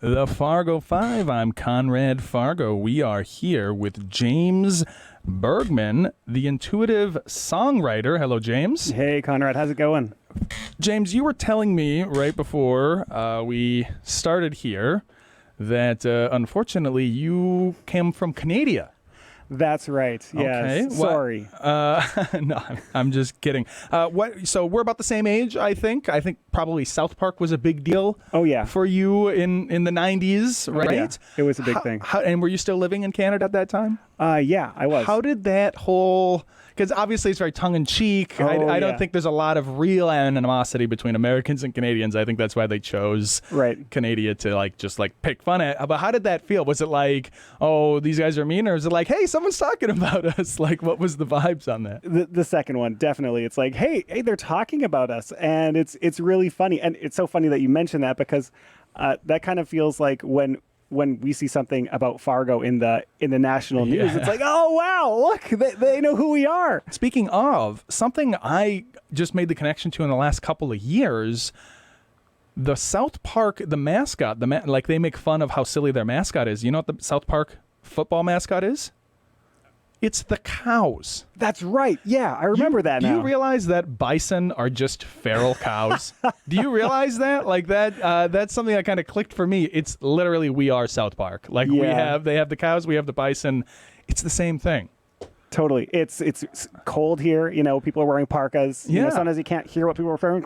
The Fargo Five. I'm Conrad Fargo. We are here with James Bergman, the intuitive songwriter. Hello, James. Hey, Conrad. How's it going? James, you were telling me right before we started here that unfortunately you came from Canada. That's right. Yes. Okay. Sorry. No, I'm just kidding. So we're about the same age, I think. I think probably South Park was a big deal. Oh, yeah. For you in the 90s, right? Yeah. It was a big thing. And were you still living in Canada at that time? Yeah, I was. How did that whole... Because obviously it's very tongue-in-cheek. I don't think there's a lot of real animosity between Americans and Canadians. I think that's why they chose Canada to just pick fun at. But how did that feel? Was it like, oh, these guys are mean? Or was it like, hey, someone's talking about us? What was the vibes on that? The second one, definitely. It's like, hey, they're talking about us. And it's really funny. And it's so funny that you mentioned that because that kind of feels like when we see something about Fargo in the national news, it's like, oh, wow, look, they know who we are. Speaking of, something I just made the connection to in the last couple of years, the South Park, the mascot, they make fun of how silly their mascot is. You know what the South Park football mascot is? It's the cows. That's right. Yeah, I remember that now. Do you realize that bison are just feral cows? Do you realize that? That's something that kind of clicked for me. It's literally we are South Park. They have the cows, we have the bison. It's the same thing. Totally. It's cold here. People are wearing parkas. Sometimes you can't hear what people are saying.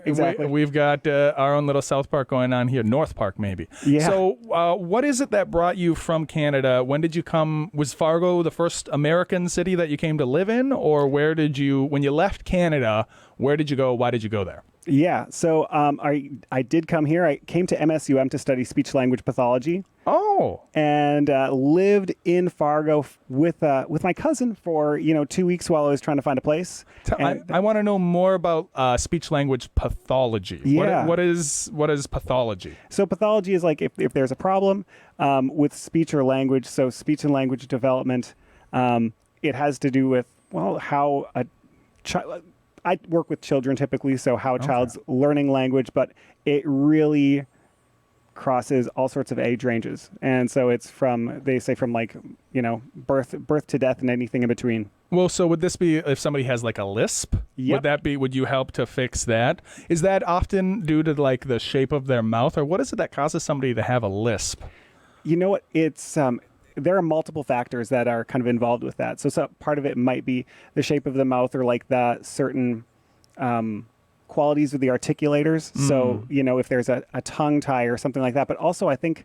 Exactly. We've got our own little South Park going on here. North Park, maybe. Yeah. So what is it that brought you from Canada? When did you come? Was Fargo the first American city that you came to live in? Or when you left Canada, where did you go? Why did you go there? Yeah. So I did come here. I came to MSUM to study speech-language pathology. Oh. And lived in Fargo with my cousin for 2 weeks while I was trying to find a place. I want to know more about speech-language pathology. Yeah. What is pathology? So pathology is like if there's a problem with speech or language. So speech and language development, it has to do with how a child. I work with children typically, so how a child's learning language, but it really crosses all sorts of age ranges. And so it's from birth to death and anything in between. Well, so would this be if somebody has a lisp? Yep. Would you help to fix that? Is that often due to the shape of their mouth, or what is it that causes somebody to have a lisp? You know what? It's there are multiple factors that are kind of involved with that. So part of it might be the shape of the mouth or the certain qualities of the articulators. So, if there's a tongue tie or something like that. But also, I think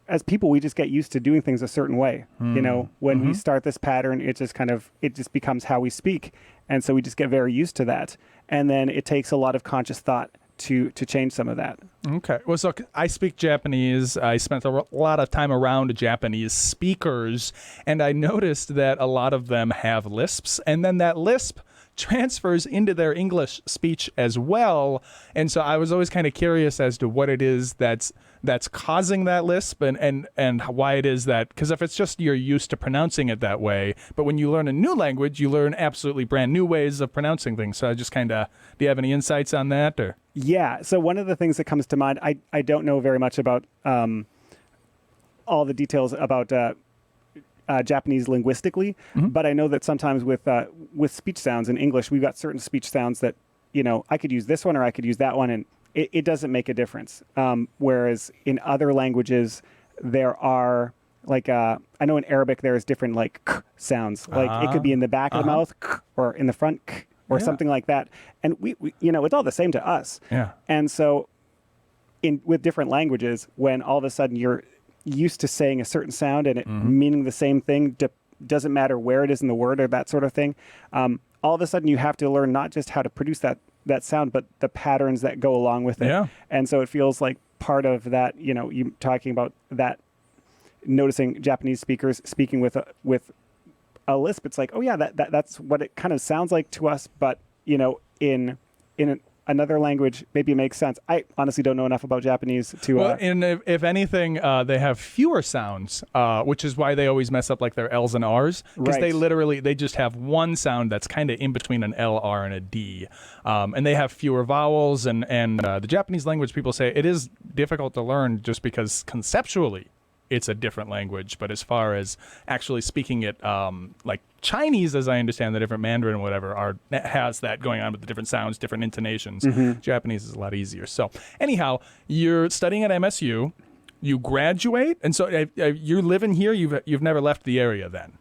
as people, we just get used to doing things a certain way. When we start this pattern, it just becomes how we speak. And so we just get very used to that. And then it takes a lot of conscious thought to change some of that. Okay. Well, so I speak Japanese. I spent a lot of time around Japanese speakers, and I noticed that a lot of them have lisps, and then that lisp transfers into their English speech as well. And so I was always kind of curious as to what it is that's causing that lisp and why it is that, because if it's just you're used to pronouncing it that way, but when you learn a new language, you learn absolutely brand new ways of pronouncing things. So I just do you have any insights on that? Or? Yeah. So one of the things that comes to mind, I don't know very much about all the details about Japanese linguistically, but I know that sometimes with speech sounds in English, we've got certain speech sounds that, I could use this one or I could use that one, and it doesn't make a difference. Whereas in other languages, there are I know in Arabic there is different k sounds. It could be in the back of the mouth or in the front or something like that. And we it's all the same to us. Yeah. And so with different languages, when all of a sudden you're used to saying a certain sound and it meaning the same thing, doesn't matter where it is in the word or that sort of thing, all of a sudden you have to learn not just how to produce that sound, but the patterns that go along with it. Yeah. And so it feels like part of that, you talking about that, noticing Japanese speakers speaking with a lisp, it's like, oh yeah, that's what it kind of sounds like to us, but in another language, maybe it makes sense. I honestly don't know enough about Japanese to. Well, and if anything, they have fewer sounds, which is why they always mess up like their L's and R's, because they just have one sound that's kind of in between an L, R, and a D, and they have fewer vowels. And the Japanese language, people say it is difficult to learn just because conceptually it's a different language, but as far as actually speaking it, like Chinese, as I understand, the different Mandarin and whatever has that going on with the different sounds, different intonations. Japanese is a lot easier. So anyhow, you're studying at MSU, you graduate, and so you're living here. You've never left the area then.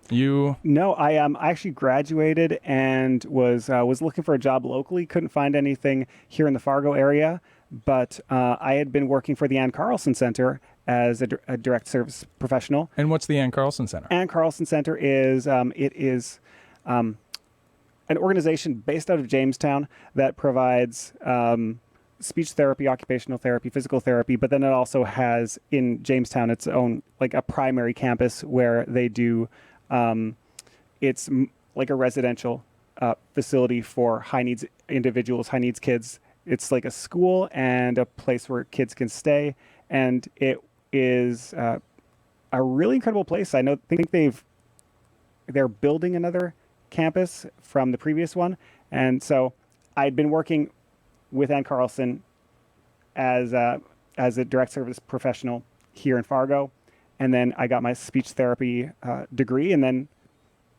No, I actually graduated and was looking for a job locally. Couldn't find anything here in the Fargo area, but I had been working for the Ann Carlson Center as a direct service professional. And what's the Ann Carlson Center? Ann Carlson Center is an organization based out of Jamestown that provides speech therapy, occupational therapy, physical therapy, but then it also has in Jamestown its own like a primary campus where they do it's like a residential facility for high needs individuals, high needs kids. It's like a school and a place where kids can stay, and it is a really incredible place. I think they're building another campus from the previous one, and so I'd been working with Ann Carlson as a direct service professional here in Fargo, and then I got my speech therapy degree, and then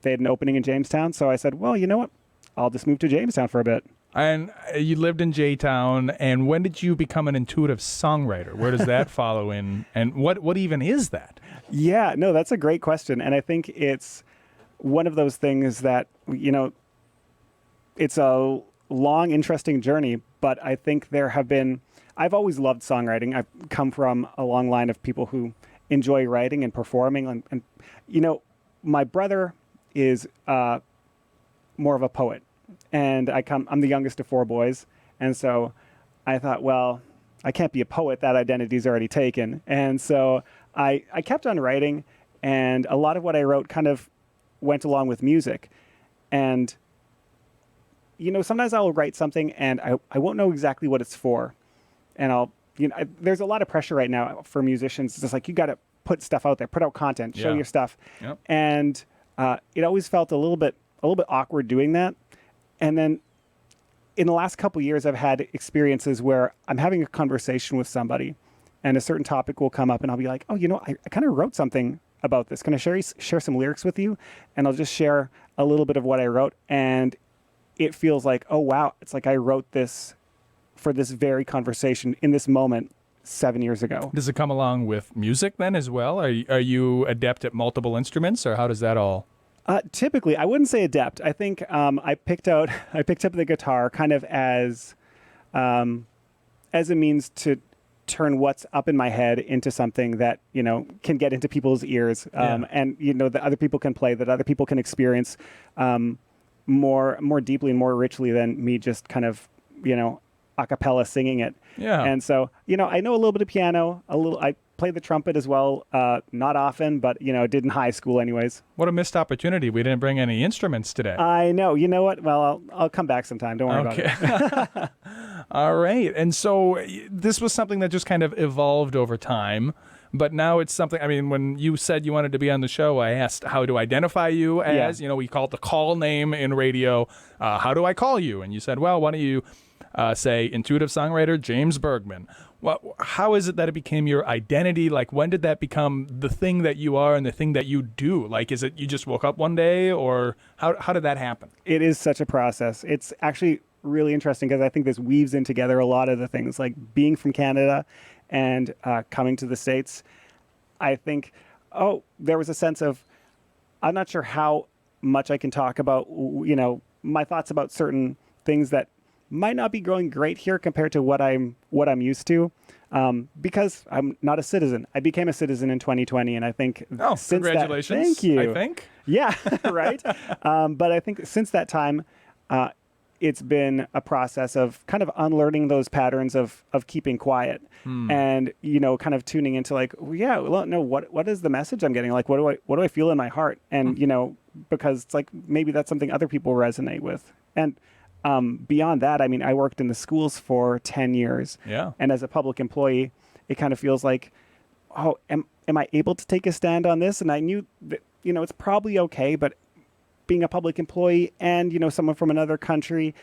they had an opening in Jamestown, so I said, well, you know what, I'll just move to Jamestown for a bit. And you lived in J-Town, and when did you become an intuitive songwriter? Where does that follow in, and what even is that? Yeah, no, that's a great question, and I think it's one of those things that, you know, it's a long, interesting journey, but I think I've always loved songwriting. I've come from a long line of people who enjoy writing and performing, and you know, my brother is more of a poet. And I'm the youngest of 4 boys. And so I thought, well, I can't be a poet. That identity's already taken. And so I kept on writing, and a lot of what I wrote kind of went along with music. And, you know, sometimes I'll write something and I won't know exactly what it's for. And there's a lot of pressure right now for musicians. It's just like, you got to put stuff out there, put out content, show your stuff. Yep. And it always felt a little bit awkward doing that. And then in the last couple of years, I've had experiences where I'm having a conversation with somebody and a certain topic will come up and I'll be like, oh, you know, I kind of wrote something about this. Can I share some lyrics with you? And I'll just share a little bit of what I wrote. And it feels like, oh, wow, it's like I wrote this for this very conversation in this moment 7 years ago. Does it come along with music then as well? Are you adept at multiple instruments, or how does that all... Typically, I wouldn't say adept. I think I picked up the guitar kind of as a means to turn what's up in my head into something that, you know, can get into people's ears, and you know, that other people can play, that other people can experience more deeply and more richly than me just kind of, you know, a cappella singing it. Yeah. And so, you know, I know a little bit of piano, I play the trumpet as well, not often, but, you know, did in high school anyways. What a missed opportunity. We didn't bring any instruments today. I know. You know what? Well, I'll come back sometime. Don't worry about it. All right. And so this was something that just kind of evolved over time, but now it's something, I mean, when you said you wanted to be on the show, I asked how to identify you as, you know, we call it the call name in radio. How do I call you? And you said, well, why don't you say intuitive songwriter James Bergman? Well, how is it that it became your identity? Like, when did that become the thing that you are and the thing that you do? Like, is it you just woke up one day, or how did that happen? It is such a process. It's actually really interesting because I think this weaves in together a lot of the things, like being from Canada and coming to the States. I think, there was a sense of, I'm not sure how much I can talk about, you know, my thoughts about certain things that might not be going great here compared to what I'm used to, because I'm not a citizen. I became a citizen in 2020, and I think since congratulations. Thank you. I think. Yeah, right. But I think since that time, it's been a process of kind of unlearning those patterns of keeping quiet, and, you know, kind of tuning into like, what is the message I'm getting? Like, what do I feel in my heart? And you know, because it's like maybe that's something other people resonate with, and beyond that, I mean, I worked in the schools for 10 years. Yeah. And as a public employee, it kind of feels like, oh, am I able to take a stand on this? And I knew that, it's probably okay, but being a public employee and, someone from another country,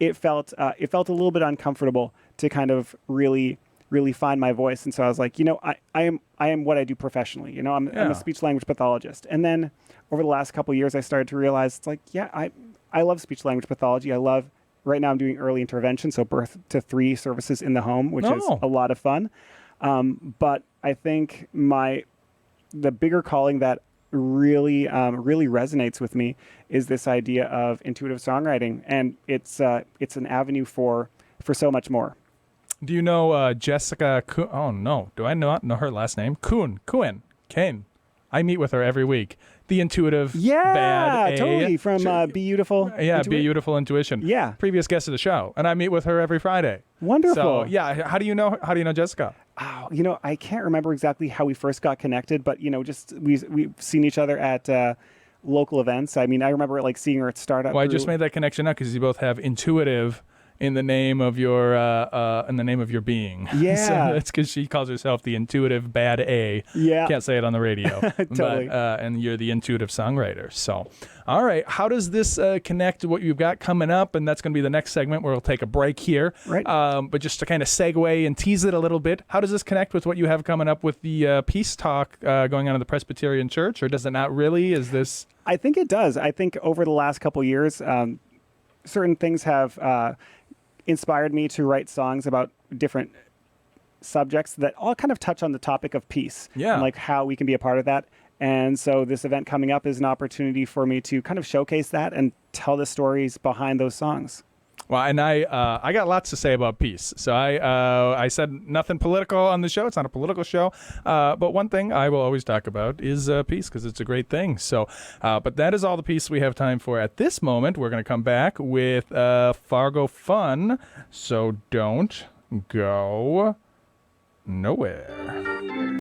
it felt a little bit uncomfortable to kind of really find my voice. And so I was like, I am what I do professionally. I'm a speech language pathologist. And then over the last couple of years, I started to realize it's like, I love speech language pathology. Right now I'm doing early intervention, so birth to 3 services in the home, which is a lot of fun. But I think the bigger calling that really resonates with me is this idea of intuitive songwriting, and it's an avenue for so much more. Do you know Jessica? Oh no, do I not know her last name? Kane. I meet with her every week. The intuitive bad A. Totally from Be Beautiful. Yeah, Be Beautiful Intuition. Yeah, previous guest of the show, and I meet with her every Friday. Wonderful. So yeah, how do you know Jessica? Oh, I can't remember exactly how we first got connected, but just we've seen each other at local events. I mean, I remember seeing her at Startup. Well, I just made that connection now because you both have intuitive in the name of your being. Yeah. So that's because she calls herself the intuitive bad A. Yeah. Can't say it on the radio. Totally. But, and you're the intuitive songwriter. So, all right. How does this connect to what you've got coming up? And that's going to be the next segment where we'll take a break here. Right. But just to kind of segue and tease it a little bit, how does this connect with what you have coming up with the peace talk going on in the Presbyterian Church? Or does it not really? Is this? I think it does. I think over the last couple of years, certain things have inspired me to write songs about different subjects that all kind of touch on the topic of peace. Yeah. And how we can be a part of that. And so this event coming up is an opportunity for me to kind of showcase that and tell the stories behind those songs. Well, and I got lots to say about peace. So I said nothing political on the show. It's not a political show. But one thing I will always talk about is peace because it's a great thing. So, but that is all the peace we have time for at this moment. We're going to come back with Fargo Fun. So don't go nowhere.